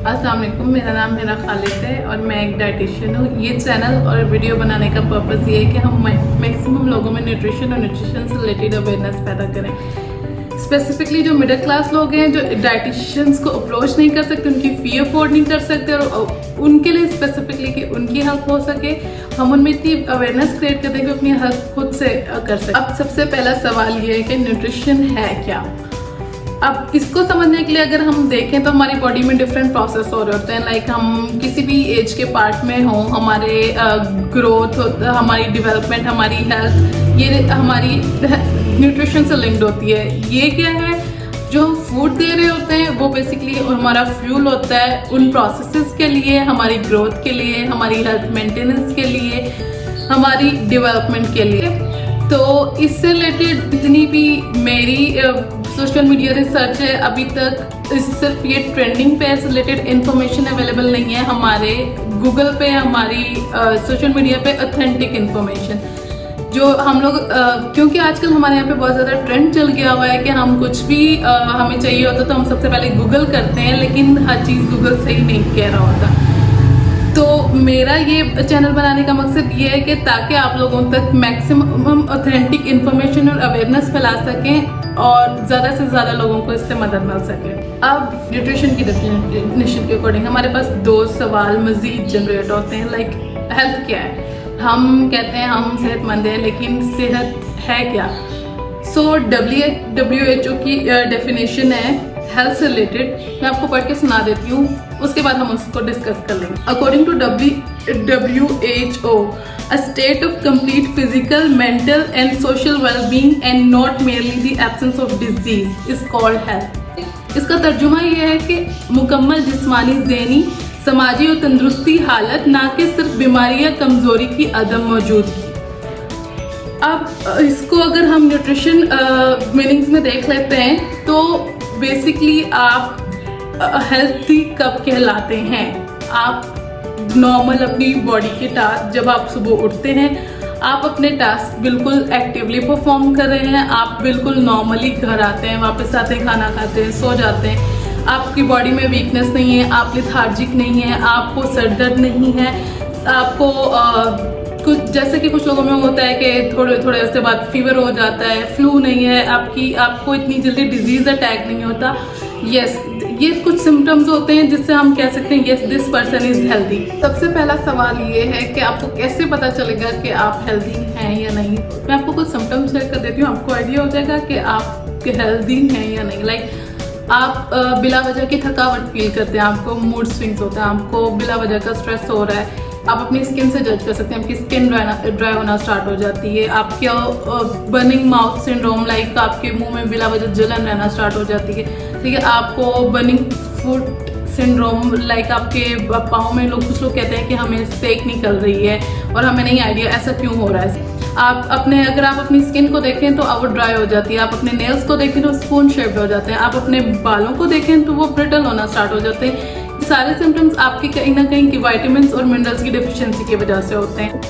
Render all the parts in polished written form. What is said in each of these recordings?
अस्सलाम वालेकुम, मेरा नाम मेरा खालिद है और मैं एक डाइटिशियन हूँ। ये चैनल और वीडियो बनाने का पर्पज़ ये है कि हम मैक्सिमम लोगों में न्यूट्रिशन और न्यूट्रिशन से रिलेटेड अवेयरनेस पैदा करें। स्पेसिफिकली जो मिडिल क्लास लोग हैं, जो डाइटिशियंस को अप्रोच नहीं कर सकते, उनकी फ़ी अफोर्ड नहीं कर सकते, और उनके लिए स्पेसिफिकली कि उनकी हेल्प हो सके, हम उनमें इतनी अवेयरनेस क्रिएट कर दें कि अपनी हेल्प खुद से कर सकें। अब सबसे पहला सवाल ये है कि न्यूट्रिशन है क्या। अब इसको समझने के लिए अगर हम देखें तो हमारी बॉडी में डिफरेंट प्रोसेस हो रहे होते हैं। लाइक हम किसी भी एज के पार्ट में हों, हमारे ग्रोथ, हमारी डेवलपमेंट, हमारी हेल्थ, ये हमारी न्यूट्रिशन से लिंक्ड होती है। ये क्या है, जो हम फूड दे रहे होते हैं वो बेसिकली हमारा फ्यूल होता है उन प्रोसेसेस के लिए, हमारी ग्रोथ के लिए, हमारी हेल्थ मेंटेनेंस के लिए, हमारी डेवलपमेंट के लिए। तो इससे रिलेटेड जितनी भी मेरी सोशल मीडिया रिसर्च है, अभी तक सिर्फ ये ट्रेंडिंग पे रिलेटेड इंफॉर्मेशन अवेलेबल नहीं है। हमारे गूगल पे, हमारी सोशल मीडिया पे ऑथेंटिक इंफॉर्मेशन जो हम लोग क्योंकि आजकल हमारे यहाँ पे बहुत ज़्यादा ट्रेंड चल गया हुआ है कि हम कुछ भी हमें चाहिए होता तो हम सबसे पहले गूगल करते हैं, लेकिन हर चीज़ गूगल सही नहीं कह रहा होता। तो मेरा ये चैनल बनाने का मकसद ये है कि ताकि आप लोगों तक मैक्सिमम ऑथेंटिक इन्फॉर्मेशन और अवेयरनेस फैला सकें और ज़्यादा से ज़्यादा लोगों को इससे मदद मिल सके। अब न्यूट्रिशन की डेफिनेशन के अकॉर्डिंग हमारे पास दो सवाल मज़ीद जनरेट होते हैं। लाइक हेल्थ क्या है। हम कहते हैं हम सेहतमंद हैं, लेकिन सेहत है क्या। सो WHO की डेफिनेशन है हेल्थ से रिलेटेड। मैं आपको पढ़ के सुना देती हूँ, उसके बाद हम उसको डिस्कस कर लेंगे। According to WHO, a state of complete physical, mental and social well-being and not merely the absence of disease is called health। इसका तर्जुमा ये है कि मुकम्मल जिस्मानी, ज़हनी, समाजी और तंदुरुस्ती हालत, ना कि सिर्फ बीमारी या कमजोरी की अदम मौजूदगी। अब इसको अगर हम न्यूट्रिशन मीनिंग्स में देख लेते हैं तो बेसिकली आप हेल्थी कब कहलाते हैं। आप नॉर्मल अपनी बॉडी के टास्क, जब आप सुबह उठते हैं आप अपने टास्क बिल्कुल एक्टिवली परफॉर्म कर रहे हैं, आप बिल्कुल नॉर्मली घर आते हैं, वापस आते हैं, खाना खाते हैं, सो जाते हैं, आपकी बॉडी में वीकनेस नहीं है, आप लिथार्जिक नहीं है, आपको सर दर्द नहीं है, आपको कुछ जैसे कि कुछ लोगों में होता है कि थोड़े उसके बाद फीवर हो जाता है, फ्लू नहीं है, आपको इतनी जल्दी डिजीज अटैक नहीं होता। यस, ये कुछ सिम्टम्स होते हैं जिससे हम कह सकते हैं yes this person is healthy. सबसे पहला सवाल ये है कि आपको कैसे पता चलेगा कि आप हेल्दी हैं या नहीं। मैं आपको कुछ सिम्टम्स शेयर कर देती हूँ, आपको आइडिया हो जाएगा कि आप हेल्दी हैं या नहीं। लाइक आप बिला वजह की थकावट फील करते हैं, आपको मूड स्विंग्स होता है, आपको बिला वजह का स्ट्रेस हो रहा है, आप अपनी स्किन से जज कर सकते हैं, आपकी स्किन ड्राई होना स्टार्ट हो जाती है, आपके बर्निंग माउथ सिंड्रोम, लाइक आपके मुंह में बिला वजह जलन रहना स्टार्ट हो जाती है, ठीक है। आपको बर्निंग फुट सिंड्रोम, लाइक आपके पाँव में कुछ लोग कहते हैं कि हमें सेक निकल रही है और हमें नहीं आइडिया ऐसा क्यों हो रहा है। अगर आप अपनी स्किन को देखें तो वो ड्राई हो जाती है, आप अपने नेल्स को देखें तो स्पून शेप्ड हो जाते हैं, आप अपने बालों को देखें तो वो ब्रिटल होना स्टार्ट हो जाते हैं। सारे सिम्टम्स आपके कहीं ना कहीं की विटामिन्स और मिनरल्स की डेफिशिएंसी की वजह से होते हैं।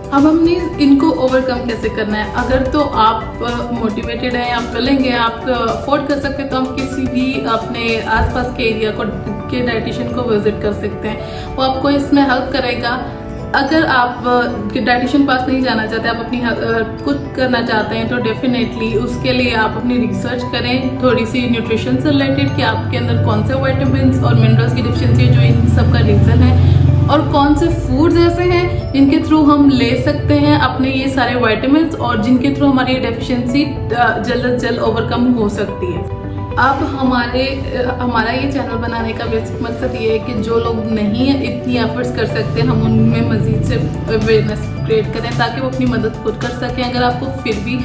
अब हमने इनको ओवरकम कैसे करना है। अगर तो आप मोटिवेटेड हैं, आप चलेंगे, आप अफोर्ड कर सकते हैं, तो आप किसी भी अपने आसपास के एरिया के डाइटिशियन को विजिट कर सकते हैं, वो आपको इसमें हेल्प करेगा। अगर आप डाइटिशियन पास नहीं जाना चाहते, आप अपनी खुद करना चाहते हैं, तो डेफिनेटली उसके लिए आप अपनी रिसर्च करें थोड़ी सी न्यूट्रिशन से रिलेटेड कि आपके अंदर कौन से विटामिन्स और मिनरल्स की डिफिशिएंसी जो इन सब का रीज़न है, और कौन से फूड्स ऐसे हैं जिनके थ्रू हम ले सकते हैं अपने ये सारे विटामिन्स और जिनके थ्रू हमारी ये डेफिशिएंसी जल्द से जल्द ओवरकम हो सकती है। अब हमारा ये चैनल बनाने का बेसिक मकसद ये है कि जो लोग नहीं इतनी एफर्ट्स कर सकते, हम उनमें मज़ीद से अवेयरनेस क्रिएट करें ताकि वो अपनी मदद खुद कर सकें। अगर आपको फिर भी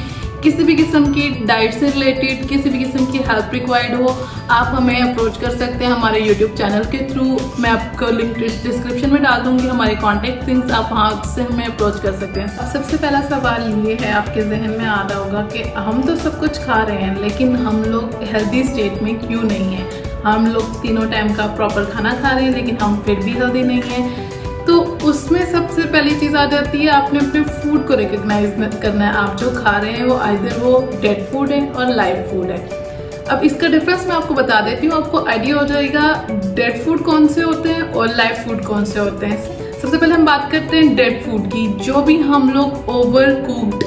किसी भी किस्म की डाइट से रिलेटेड, किसी भी किस्म की हेल्प रिक्वायर्ड हो, आप हमें अप्रोच कर सकते हैं हमारे यूट्यूब चैनल के थ्रू। मैं आपको लिंक डिस्क्रिप्शन में डाल दूंगी, हमारे कॉन्टैक्ट लिंक्स, आप वहाँ से हमें अप्रोच कर सकते हैं। अब सबसे पहला सवाल ये है, आपके जहन में आ रहा होगा कि हम तो सब कुछ खा रहे हैं, लेकिन हम लोग हेल्दी स्टेट में क्यों नहीं हैं। हम लोग तीनों टाइम का प्रॉपर खाना खा रहे हैं, लेकिन हम फिर भी हेल्दी नहीं हैं। तो उसमें सबसे पहली चीज़ आ जाती है, आपने अपने फूड को रिकग्नाइज करना है। आप जो खा रहे हैं वो आइदर वो डेड फूड है और लाइव फूड है। अब इसका डिफरेंस मैं आपको बता देती हूँ, आपको आइडिया हो जाएगा डेड फूड कौन से होते हैं और लाइव फूड कौन से होते हैं। सबसे पहले हम बात करते हैं डेड फूड की, जो भी हम लोग ओवर कुक्ड,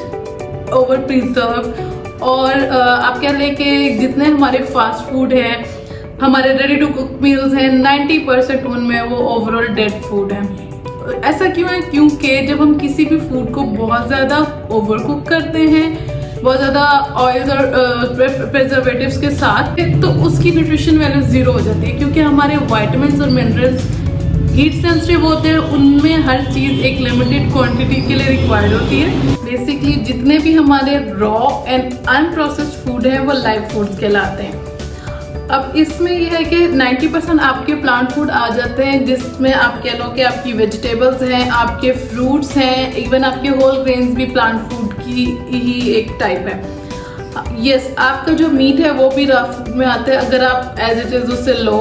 ओवर प्रिजर्व और आप कह लें कि जितने हमारे फास्ट फूड हैं, हमारे रेडी टू कुक मील्स हैं, 90% उनमें वो ओवरऑल डेड फूड है। ऐसा क्यों है? क्योंकि जब हम किसी भी फूड को बहुत ज़्यादा ओवर कुक करते हैं, बहुत ज़्यादा ऑयल्स और प्रिजर्वेटिव्स के साथ, तो उसकी न्यूट्रिशन वैल्यू ज़ीरो हो जाती है, क्योंकि हमारे वाइटामिन्स और मिनरल्स हीट सेंसिटिव होते हैं, उनमें हर चीज़ एक लिमिटेड क्वांटिटी के लिए रिक्वायर्ड होती है। बेसिकली जितने भी हमारे रॉ एंड अनप्रोसेस्ड फूड हैं वो लाइव फूड्स कहलाते हैं। अब इसमें यह है कि 90% आपके प्लांट फूड आ जाते हैं, जिसमें आप कह लो कि आपकी वेजिटेबल्स हैं, आपके फ्रूट्स हैं, इवन आपके होल ग्रेन्स भी प्लांट फूड की ही एक टाइप है। यस, आपका जो मीट है वो भी रॉ फूड में आता है। अगर आप एज इट इज उसे लो,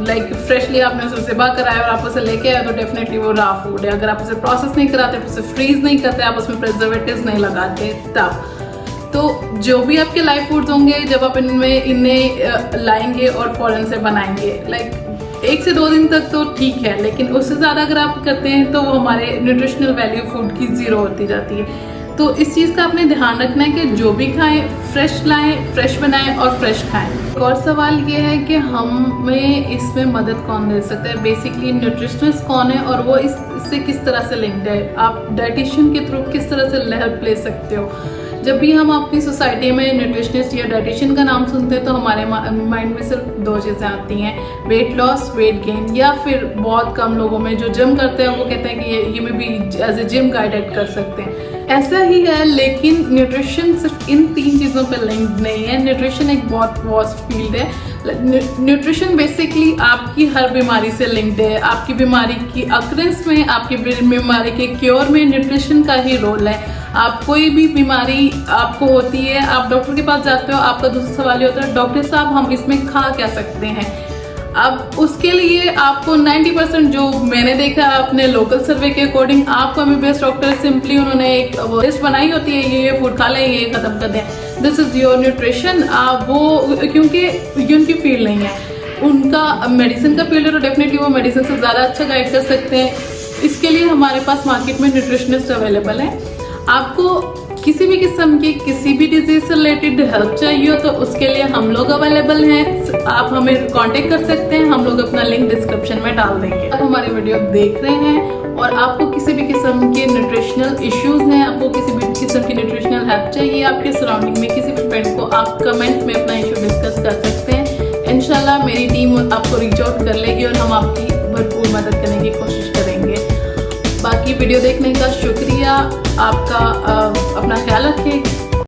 लाइक फ्रेशली आपने उसे ज़िबा कराया और आप उसे लेके आए, तो डेफिनेटली वो रॉ फूड है। अगर आप उसे प्रोसेस नहीं कराते, उसे फ्रीज नहीं करते, आप उसमें प्रिजर्वेटिव्स नहीं लगाते, तब तो जो भी आपके लाइव फूड्स होंगे, जब आप इन्हें लाएंगे और फौरन से बनाएंगे, लाइक 1 से 2 दिन तक तो ठीक है, लेकिन उससे ज़्यादा अगर आप करते हैं तो वो हमारे न्यूट्रिशनल वैल्यू फूड की ज़ीरो होती जाती है। तो इस चीज़ का आपने ध्यान रखना है कि जो भी खाएं फ्रेश लाएं, फ्रेश बनाएं और फ्रेश खाएं। और सवाल ये है कि हमें इसमें मदद कौन दे सकता है, बेसिकली न्यूट्रिशनिस्ट कौन है और वो इससे किस तरह से लिंक्ड है। आप डाइटिशियन के थ्रू किस तरह से हेल्प ले सकते हो। जब भी हम अपनी सोसाइटी में न्यूट्रिशनिस्ट या डाइटिशियन का नाम सुनते हैं तो हमारे माइंड में सिर्फ 2 चीज़ें आती हैं, वेट लॉस, वेट गेन, या फिर बहुत कम लोगों में जो जिम करते हैं वो कहते हैं कि ये में भी एज ए जिम गाइडेड कर सकते हैं। ऐसा ही है, लेकिन न्यूट्रिशन सिर्फ इन 3 चीज़ों पर लिंक्ड नहीं है। न्यूट्रिशन एक बहुत वास्ट फील्ड है। न्यूट्रिशन बेसिकली आपकी हर बीमारी से लिंक्ड है। आपकी बीमारी की अक्रेंस में, आपकी बीमारी के क्योर में न्यूट्रिशन का ही रोल है। आप कोई भी बीमारी आपको होती है, आप डॉक्टर के पास जाते हो, आपका दूसरा सवाल ये होता है, डॉक्टर साहब हम इसमें खा क्या सकते हैं। अब उसके लिए आपको 90% जो मैंने देखा अपने लोकल सर्वे के अकॉर्डिंग, आपको MBBS डॉक्टर सिंपली उन्होंने एक लिस्ट बनाई होती है, ये फूड खा लें, ये खत्म कर दें, दिस इज योर न्यूट्रिशन। वो क्योंकि उनकी फील्ड नहीं है, उनका मेडिसिन का फील्ड है, तो डेफिनेटली वो मेडिसिन से ज़्यादा अच्छा गाइड कर सकते हैं। इसके लिए हमारे पास मार्केट में न्यूट्रिशनिस्ट अवेलेबल है। आपको किसी भी किस्म की किसी भी डिजीज से रिलेटेड हेल्प चाहिए हो तो उसके लिए हम लोग अवेलेबल हैं। आप हमें कांटेक्ट कर सकते हैं, हम लोग अपना लिंक डिस्क्रिप्शन में डाल देंगे। आप हमारी वीडियो देख रहे हैं और आपको किसी भी किस्म के न्यूट्रिशनल इश्यूज हैं, आपको किसी भी किस्म की न्यूट्रिशनल हेल्प चाहिए, आपके सराउंडिंग में किसी भी फ्रेंड को आप कमेंट में अपना इशू डिस्कस कर सकते हैं। इंशाल्लाह मेरी टीम आपको रीच आउट कर लेगी और हम आपकी भरपूर मदद करने की कोशिश करेंगे। बाकी वीडियो देखने का शुक्रिया आपका। अपना ख्याल रखें।